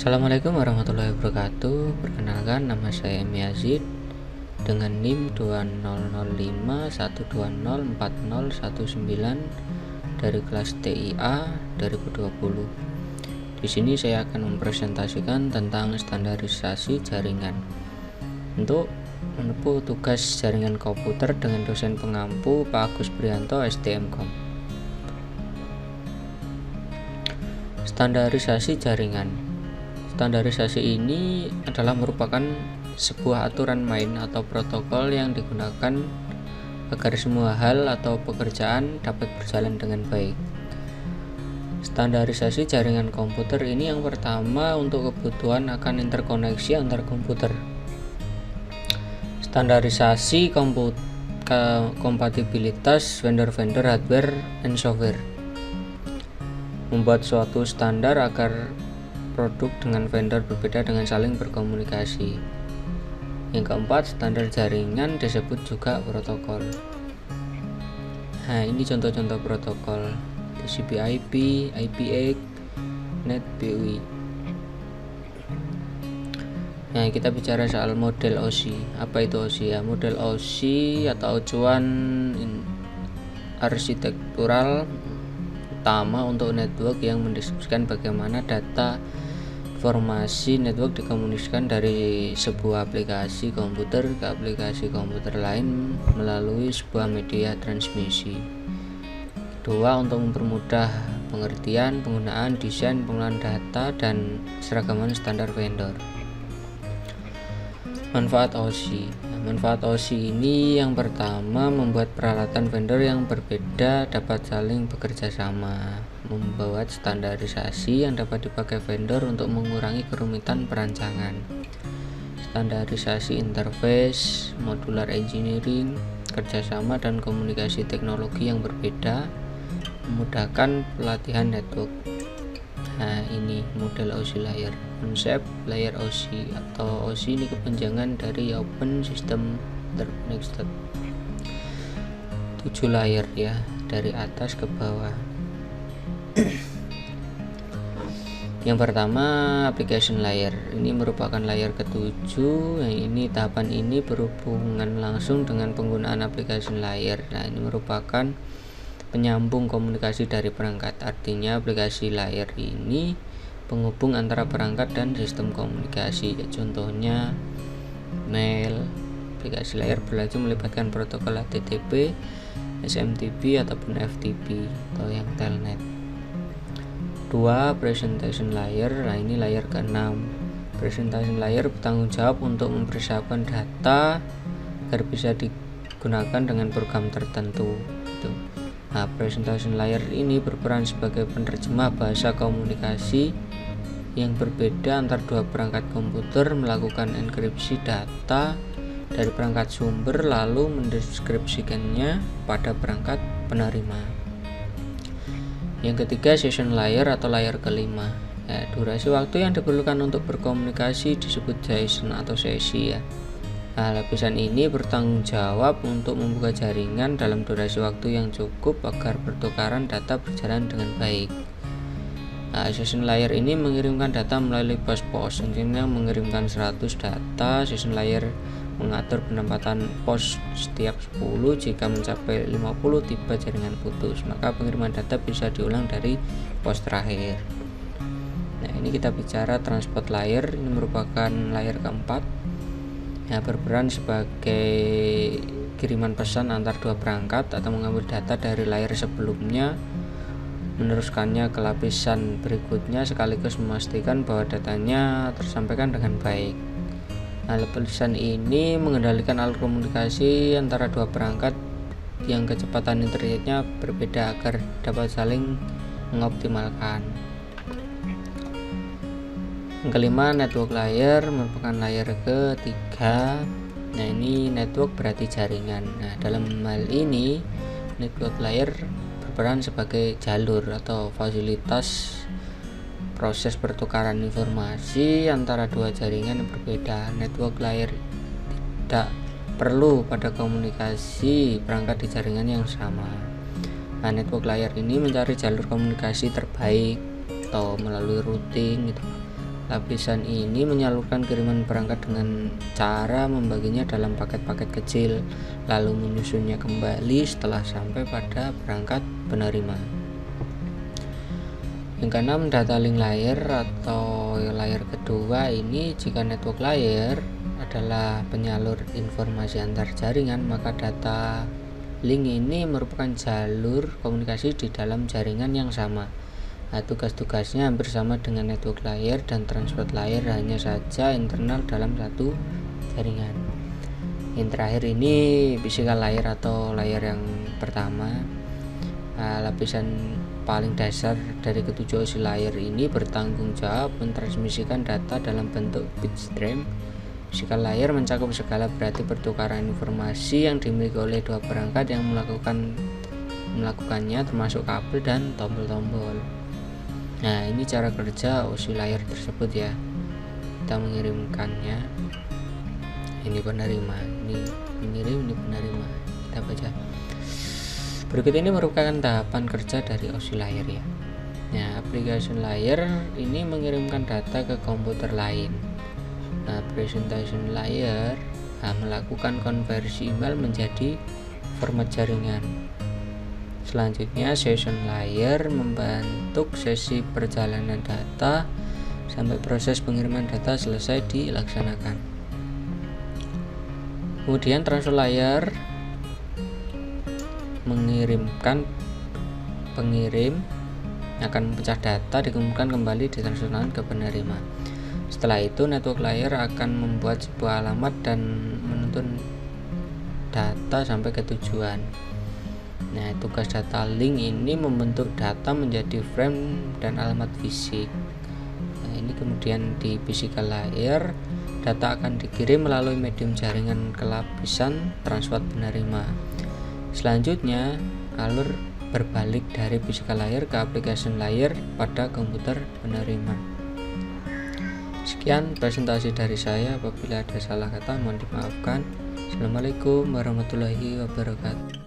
Assalamualaikum warahmatullahi wabarakatuh. Perkenalkan, nama saya M. Yazid dengan NIM 200512040119 dari kelas TIA 2020. Di sini saya akan mempresentasikan tentang standarisasi jaringan. Untuk menempuh tugas jaringan komputer dengan dosen pengampu Pak Agus Prianto, STMKOM. Standarisasi jaringan. Standarisasi ini adalah merupakan sebuah aturan main atau protokol yang digunakan agar semua hal atau pekerjaan dapat berjalan dengan baik. Standarisasi jaringan komputer ini yang pertama untuk kebutuhan akan interkoneksi antar komputer. Standarisasi kompatibilitas vendor-vendor hardware and software. Membuat suatu standar agar produk dengan vendor berbeda dengan saling berkomunikasi. Yang keempat, standar jaringan disebut juga protokol. Nah, ini contoh-contoh protokol: TCP/IP, IPX, NetBEUI. Nah, kita bicara soal model OSI. Apa itu OSI ya? Model OSI atau acuan arsitektural utama untuk network yang mendeskripsikan bagaimana data informasi network dikomunikasikan dari sebuah aplikasi komputer ke aplikasi komputer lain melalui sebuah media transmisi. Kedua, untuk mempermudah pengertian, penggunaan, desain, pengelolaan data, dan seragaman standar vendor. Manfaat OSI. Manfaat OSI ini yang pertama, membuat peralatan vendor yang berbeda dapat saling bekerja sama, membuat standarisasi yang dapat dipakai vendor untuk mengurangi kerumitan perancangan, standarisasi interface, modular engineering, kerjasama dan komunikasi teknologi yang berbeda, memudahkan pelatihan network. Nah, ini model OSI layer. Konsep layer OSI atau OSI ini kepanjangan dari Open System Interconnected. 7 layer ya, dari atas ke bawah. Yang pertama, application layer. Ini merupakan layer ke-7. Yang ini tahapan ini berhubungan langsung dengan penggunaan application layer. Nah, ini merupakan penyambung komunikasi dari perangkat. Artinya aplikasi layer ini penghubung antara perangkat dan sistem komunikasi. Contohnya mail. Aplikasi layer berlanjut melibatkan protokol HTTP, SMTP ataupun FTP atau yang telnet. 2. Presentation layer. Nah, ini layer ke-6. Presentation layer bertanggung jawab untuk mempersiapkan data agar bisa digunakan dengan program tertentu. Nah, presentation layer ini berperan sebagai penerjemah bahasa komunikasi yang berbeda antar dua perangkat komputer, melakukan enkripsi data dari perangkat sumber lalu mendeskripsikannya pada perangkat penerima. Yang ketiga, session layer atau layer ke-5. Durasi waktu yang diperlukan untuk berkomunikasi disebut session atau sesi ya. Nah, lapisan ini bertanggung jawab untuk membuka jaringan dalam durasi waktu yang cukup agar pertukaran data berjalan dengan baik. Nah, session layer ini mengirimkan data melalui pos-pos. Intinya mengirimkan 100 data. Session layer mengatur penempatan pos setiap 10. Jika mencapai 50 tiba jaringan putus, maka pengiriman data bisa diulang dari pos terakhir. Nah, ini kita bicara transport layer. Ini merupakan layer keempat. Berperan sebagai kiriman pesan antar dua perangkat atau mengambil data dari layer sebelumnya, meneruskannya ke lapisan berikutnya sekaligus memastikan bahwa datanya tersampaikan dengan baik. Nah, lapisan ini mengendalikan alur komunikasi antara dua perangkat yang kecepatan internetnya berbeda agar dapat saling mengoptimalkan. Yang kelima, network layer merupakan layer ketiga. Nah, ini network berarti jaringan. Nah, dalam hal ini network layer berperan sebagai jalur atau fasilitas proses pertukaran informasi antara dua jaringan yang berbeda. Network layer tidak perlu pada komunikasi perangkat di jaringan yang sama. Nah, network layer ini mencari jalur komunikasi terbaik atau melalui routing gitu. Lapisan ini menyalurkan kiriman perangkat dengan cara membaginya dalam paket-paket kecil, lalu menyusunnya kembali setelah sampai pada perangkat penerima. Yang keenam, data link layer atau layer kedua ini. Jika network layer adalah penyalur informasi antar jaringan, maka data link ini merupakan jalur komunikasi di dalam jaringan yang sama. Nah, tugas-tugasnya hampir sama dengan network layer dan transport layer, hanya saja internal dalam satu jaringan. Yang terakhir ini physical layer atau layer yang pertama. Lapisan paling dasar dari ketujuh osi layer ini bertanggung jawab mentransmisikan data dalam bentuk bit stream. Physical layer mencakup segala berarti pertukaran informasi yang dimiliki oleh dua perangkat yang melakukannya, termasuk kabel dan tombol-tombol. Nah, ini cara kerja OSI layer tersebut ya. Kita mengirimkannya. Ini penerima, ini mengirim, ini penerima. Kita baca. Berikut ini merupakan tahapan kerja dari OSI layer ya. Nah, application layer ini mengirimkan data ke komputer lain. Nah, presentation layer melakukan konversi email menjadi format jaringan. Selanjutnya, session layer membentuk sesi perjalanan data sampai proses pengiriman data selesai dilaksanakan. Kemudian, transfer layer mengirimkan pengirim akan memecah data, dikumpulkan kembali ditransferkan ke penerima. Setelah itu, network layer akan membuat sebuah alamat dan menuntun data sampai ke tujuan. Nah, tugas data link ini membentuk data menjadi frame dan alamat fisik. Nah, ini kemudian di physical layer, data akan dikirim melalui medium jaringan ke lapisan transport penerima. Selanjutnya, alur berbalik dari physical layer ke application layer pada komputer penerima. Sekian presentasi dari saya. Apabila ada salah kata mohon dimaafkan. Assalamualaikum warahmatullahi wabarakatuh.